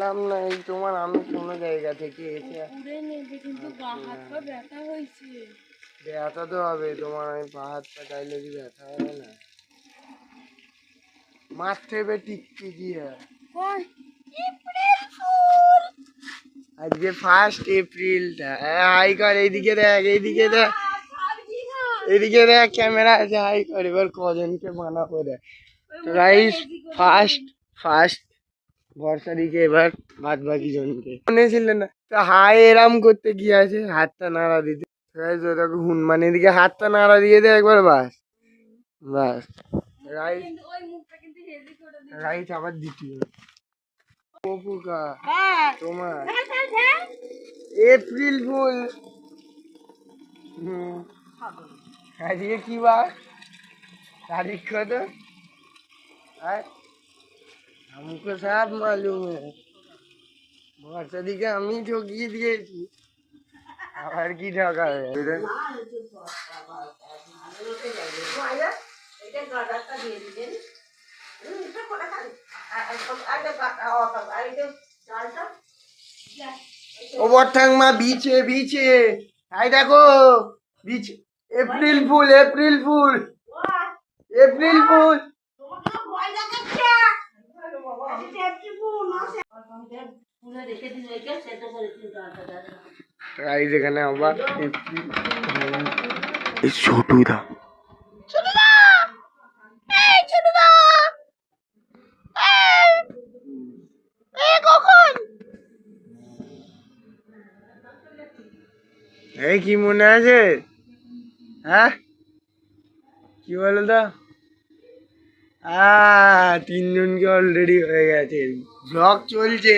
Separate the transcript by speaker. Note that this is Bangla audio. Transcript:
Speaker 1: পেলাম না এই তোমার, আমি কোনো জায়গা থেকে এসে
Speaker 2: কিন্তু গা হাত পা ব্যথা হয়েছে।
Speaker 1: ব্যথা তো হবে তোমার, আমি পা হাত পা চাইলে কি ব্যথা হবে না? মারতে হবে টিকতে গিয়ে। আজকে 1 এপ্রিলটা। হাই কর, এইদিকে দেখ, এইদিকে দেখ, এদিকে দেখ, ক্যামেরা আছে, হাই কর। এবার কজনকে বানাবো দেখ। গাইস, ফার্স্ট ভরসা দিকে এবার বাদ বাকি জনকে মনে ছিল না তো হাই এরাম করতে কি আছে, হাতটা নাড়া দিতে। গাইস ওটাকে হুনমান এদিকে হাতটা নাড়া দিয়ে দে একবার, বাস বাস। রাইস রাইস আবার দ্বিতীয় পোকা তোমার এপ্রিল ফুল। আজকে কি বার, तारीख कत? हमको सब मालूम है, भरसा दिके আমি ঠকিয়ে দিয়েছি, আবার কি ঠকাবে? ওবর ঠাংমা বিছে বিছে, আই দেখো beach. April fool, April fool, April fool. Guys এখানে আবার ছোটুদা, এই কি মনে আছে? হ্যাঁ কি বলো তো? 3জনকে অলরেডি হয়ে গেছে, ব্লগ চলছে।